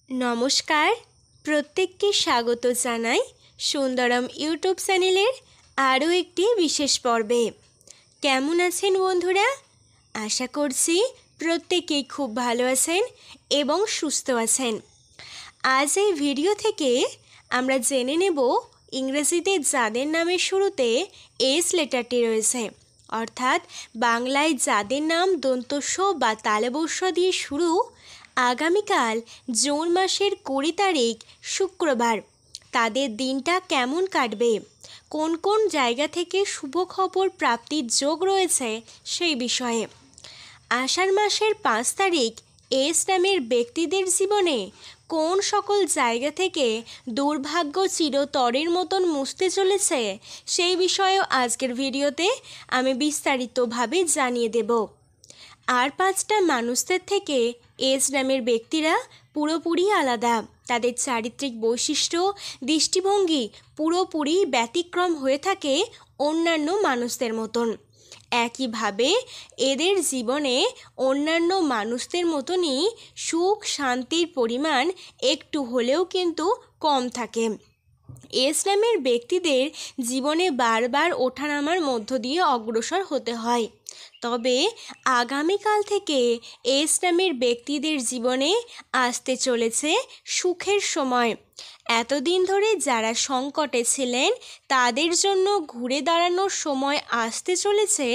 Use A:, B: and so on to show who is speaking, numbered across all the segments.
A: নমস্কার, প্রত্যেককে স্বাগত জানাই সুন্দরম ইউটিউব চ্যানেলের আরও একটি বিশেষ পর্বে। কেমন আছেন বন্ধুরা? আশা করছি প্রত্যেকেই খুব ভালো আছেন এবং সুস্থ আছেন। আজ এই ভিডিও থেকে আমরা জেনে নেব ইংরেজিতে যাদের নামের শুরুতে এস লেটারটি রয়েছে, অর্থাৎ বাংলায় যাদের নাম দন্তস্ব বা তালবস্য দিয়ে শুরু, আগামীকাল জুন মাসের 20 তারিখ শুক্রবার তাদের দিনটা কেমন কাটবে, কোন কোন জায়গা থেকে শুভ খবর প্রাপ্তির যোগ রয়েছে সেই বিষয়ে। আষাঢ় মাসের 5 তারিখ এস নামের ব্যক্তিদের জীবনে কোন সকল জায়গা থেকে দুর্ভাগ্য চিরতরের মতন মুছতে চলেছে সেই বিষয়েও আজকের ভিডিওতে আমি বিস্তারিতভাবে জানিয়ে দেব। আর 5টা মানুষদের থেকে এস নামের ব্যক্তিরা পুরোপুরি আলাদা, তাদের চারিত্রিক বৈশিষ্ট্য দৃষ্টিভঙ্গি পুরোপুরি ব্যতিক্রম হয়ে থাকে অন্যান্য মানুষদের মতন। একইভাবে এদের জীবনে অন্যান্য মানুষদের মতনই সুখ শান্তির পরিমাণ একটু হলেও কিন্তু কম থাকে। এস নামের ব্যক্তিদের জীবনে বারবার ওঠানামার মধ্য দিয়ে অগ্রসর হতে হয়, তবে আগামীকাল থেকে এস নামের ব্যক্তিদের জীবনে আসতে চলেছে সুখের সময়। এতদিন ধরে যারা সংকটে ছিলেন তাদের জন্য ঘুরে দাঁড়ানোর সময় আসতে চলেছে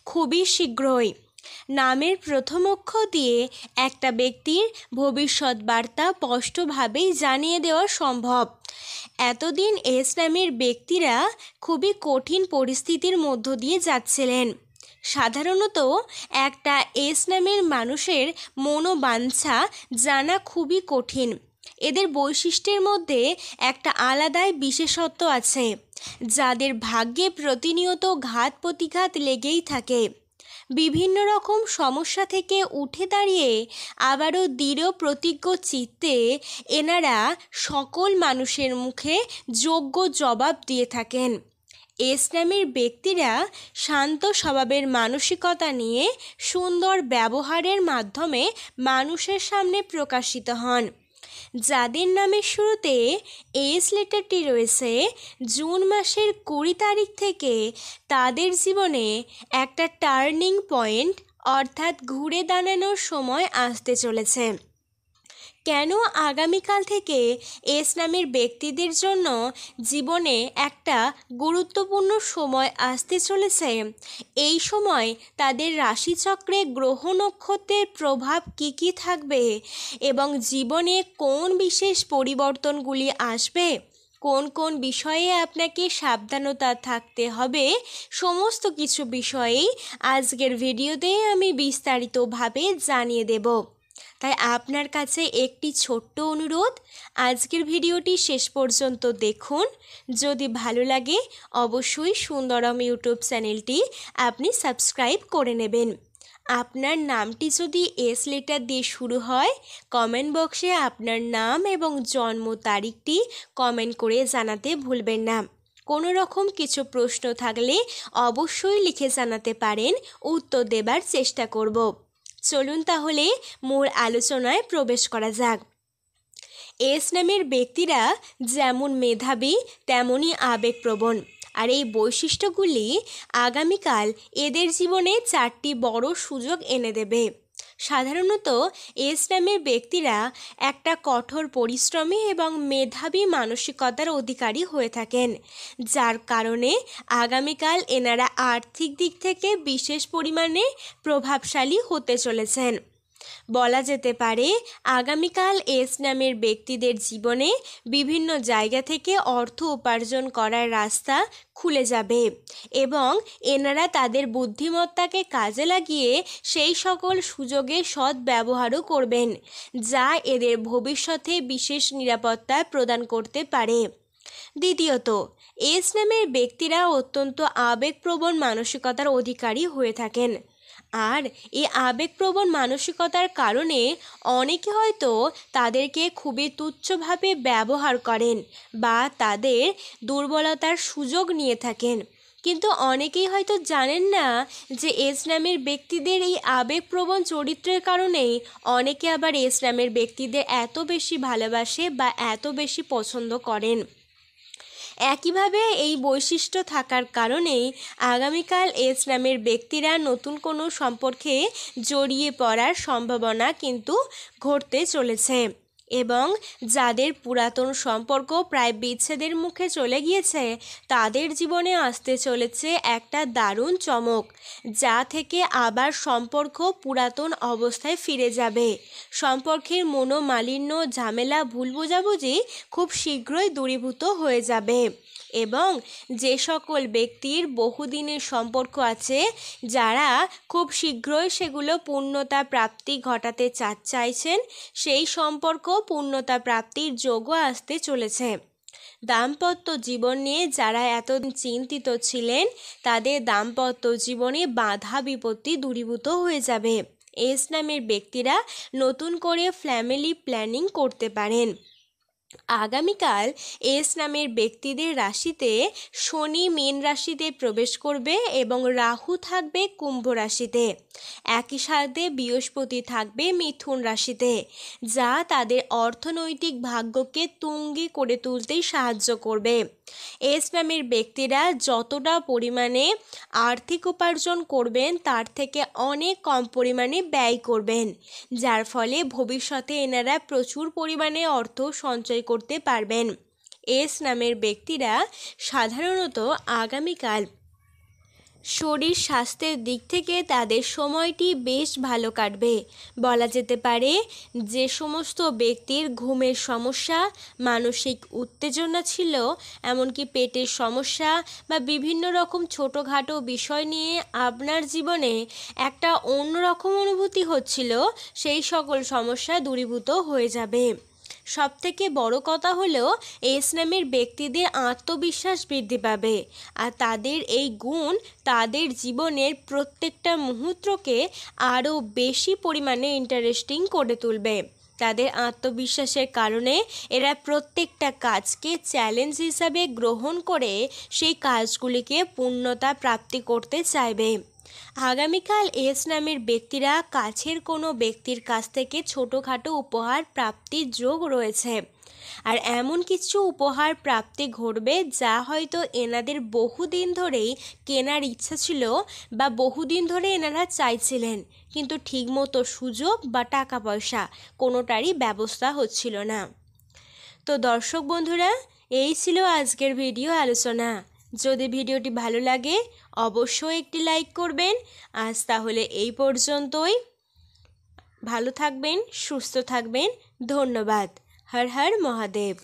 A: খুবই শীঘ্রই। নামের প্রথম অক্ষর দিয়ে একটা ব্যক্তির ভবিষ্যৎ বার্তা স্পষ্টভাবেই জানিয়ে দেওয়া সম্ভব। এতদিন এস নামের ব্যক্তিরা খুবই কঠিন পরিস্থিতির মধ্য দিয়ে যাচ্ছিলেন। সাধারণত একটা এস নামের মানুষের মনোবাঞ্ছা জানা খুবই কঠিন। এদের বৈশিষ্ট্যের মধ্যে একটা আলাদাই বিশেষত্ব আছে, যাদের ভাগ্যে প্রতিনিয়ত ঘাত প্রতিঘাত লেগেই থাকে। বিভিন্ন রকম সমস্যা থেকে উঠে দাঁড়িয়ে আবারও দৃঢ় প্রতিজ্ঞ চিত্তে এনারা সকল মানুষের মুখে যোগ্য জবাব দিয়ে থাকেন। এস নামের ব্যক্তিরা শান্ত স্বভাবের মানসিকতা নিয়ে সুন্দর ব্যবহারের মাধ্যমে মানুষের সামনে প্রকাশিত হন। যাদের নামের শুরুতে এস লেটারটি রয়েছে, জুন মাসের 20 তারিখ থেকে তাদের জীবনে একটা টার্নিং পয়েন্ট অর্থাৎ ঘুরে দাঁড়ানোর সময় আসতে চলেছে। কেন আগামীকাল থেকে এস নামের ব্যক্তিদের জন্য জীবনে একটা গুরুত্বপূর্ণ সময় আসতে চলেছে, এই সময় তাদের রাশিচক্রে গ্রহ নক্ষত্রের প্রভাব কী থাকবে এবং জীবনে কোন বিশেষ পরিবর্তনগুলি আসবে, কোন কোন বিষয়ে আপনাকে সাবধানতা থাকতে হবে, সমস্ত কিছু বিষয়েই আজকের ভিডিওতে আমি বিস্তারিতভাবে জানিয়ে দেব। তাই আপনার কাছে একটি ছোট্ট অনুরোধ, আজকের ভিডিওটি শেষ পর্যন্ত দেখুন। যদি ভালো লাগে অবশ্যই সুন্দরম ইউটিউব চ্যানেলটি আপনি সাবস্ক্রাইব করে নেবেন। আপনার নামটি যদি এস লেটার দিয়ে শুরু হয়, কমেন্ট বক্সে আপনার নাম এবং জন্ম তারিখটি কমেন্ট করে জানাতে ভুলবেন না। কোনো রকম কিছু প্রশ্ন থাকলে অবশ্যই লিখে জানাতে পারেন, উত্তর দেবার চেষ্টা করব। চলুন তাহলে মূল আলোচনায় প্রবেশ করা যাক। এস নামের ব্যক্তিরা যেমন মেধাবী তেমনই আবেগপ্রবণ, আর এই বৈশিষ্ট্যগুলি আগামীকাল এদের জীবনে 4টি বড় সুযোগ এনে দেবে। সাধারণত এস নামের ব্যক্তিরা একটা কঠোর পরিশ্রমী এবং মেধাবী মানসিকতার অধিকারী হয়ে থাকেন, যার কারণে আগামীকাল এনারা আর্থিক দিক থেকে বিশেষ পরিমাণে প্রভাবশালী হতে চলেছেন। বলা যেতে পারে আগামীকাল এস নামের ব্যক্তিদের জীবনে বিভিন্ন জায়গা থেকে অর্থ উপার্জন করার রাস্তা খুলে যাবে এবং এনারা তাদের বুদ্ধিমত্তাকে কাজে লাগিয়ে সেই সকল সুযোগে সৎ ব্যবহারও করবেন, যা এদের ভবিষ্যতে বিশেষ নিরাপত্তা প্রদান করতে পারে। দ্বিতীয়ত, এস নামের ব্যক্তিরা অত্যন্ত আবেগপ্রবণ মানসিকতার অধিকারী হয়ে থাকেন, আর এই আবেগপ্রবণ মানসিকতার কারণে অনেকে হয়তো তাদেরকে খুবই তুচ্ছভাবে ব্যবহার করেন বা তাদের দুর্বলতার সুযোগ নিয়ে থাকেন। কিন্তু অনেকেই হয়তো জানেন না যে এস নামের ব্যক্তিদের এই আবেগপ্রবণ চরিত্রের কারণেই অনেকে আবার এস নামের ব্যক্তিদের এত বেশি ভালোবাসে বা এত বেশি পছন্দ করেন। একইভাবে এই বৈশিষ্ট্য থাকার কারণেই আগামীকাল এস নামের ব্যক্তিরা নতুন কোনো সম্পর্কে জড়িয়ে পড়ার সম্ভাবনা কিন্তু ঘটতে চলেছে এবং যাদের পুরাতন সম্পর্ক প্রায় বিচ্ছেদের মুখে চলে গিয়েছে তাদের জীবনে আসতে চলেছে একটা দারুণ চমক, যা থেকে আবার সম্পর্ক পুরাতন অবস্থায় ফিরে যাবে। সম্পর্কের মনোমালিন্য, ঝামেলা, ভুল বোঝাবুঝি খুব শীঘ্রই দূরীভূত হয়ে যাবে এবং যে সকল ব্যক্তির বহুদিনের সম্পর্ক আছে, যারা খুব শীঘ্রই সেগুলো পূর্ণতা প্রাপ্তি ঘটাতে চাইছেন, সেই সম্পর্ক পূর্ণতা প্রাপ্তির যোগও আসতে চলেছে। দাম্পত্য জীবন নিয়ে যারা এতদিন চিন্তিত ছিলেন তাদের দাম্পত্য জীবনে বাধা বিপত্তি দূরীভূত হয়ে যাবে। এস নামের ব্যক্তিরা নতুন করে ফ্যামিলি প্ল্যানিং করতে পারেন। আগামীকাল এস নামের ব্যক্তিদের রাশিতে শনি মীন রাশিতে প্রবেশ করবে এবং রাহু থাকবে কুম্ভ রাশিতে। একই সাথে বৃহস্পতি থাকবে মিথুন রাশিতে, যা তাদের অর্থনৈতিক ভাগ্যকে তুঙ্গে করে তুলতেই সাহায্য করবে। এস নামের ব্যক্তিরা যতটা পরিমাণে আর্থিক উপার্জন করবেন তার থেকে অনেক কম পরিমাণে ব্যয় করবেন, যার ফলে ভবিষ্যতে এনারা প্রচুর পরিমাণে অর্থ সঞ্চয় করতে পারবেন। এস নামের ব্যক্তিরা সাধারণত আগামীকাল শরীর স্বাস্থ্যের দিক থেকে তাদের সময়টি বেশ ভালো কাটবে। বলা যেতে পারে যে সমস্ত ব্যক্তির ঘুমের সমস্যা, মানসিক উত্তেজনা ছিল, এমনকি পেটের সমস্যা বা বিভিন্ন রকম ছোটোখাটো বিষয় নিয়ে আপনার জীবনে একটা অন্যরকম অনুভূতি হচ্ছিল, সেই সকল সমস্যা দূরীভূত হয়ে যাবে। সবথেকে বড় কথা হলো এস নামের ব্যক্তিদের আত্মবিশ্বাস বৃদ্ধি পাবে আর তাদের এই গুণ তাদের জীবনের প্রত্যেকটা মুহূর্তকে আরও বেশি পরিমাণে ইন্টারেস্টিং করে তুলবে। তাদের আত্মবিশ্বাসের কারণে এরা প্রত্যেকটা কাজকে চ্যালেঞ্জ হিসাবে গ্রহণ করে সেই কাজগুলিকে পূর্ণতা প্রাপ্তি করতে চাইবে। আগামীকাল এস নামের ব্যক্তিরা কাছের কোনো ব্যক্তির কাছ থেকে ছোটোখাটো উপহার প্রাপ্তির যোগ রয়েছে আর এমন কিছু উপহার প্রাপ্তি ঘটবে যা হয়তো এনাদের বহুদিন ধরেই কেনার ইচ্ছা ছিল বা বহুদিন ধরে এনারা চাইছিলেন, কিন্তু ঠিকমতো সুযোগ বা টাকা পয়সা কোনোটারই ব্যবস্থা হচ্ছিল না। তো দর্শক বন্ধুরা, এই ছিল আজকের ভিডিও আলোচনা। যদি ভিডিওটি ভালো লাগে অবশ্যই একটি লাইক করবেন। আজ তাহলে এই পর্যন্তই। ভালো থাকবেন, সুস্থ থাকবেন। ধন্যবাদ। হর হর মহাদেব।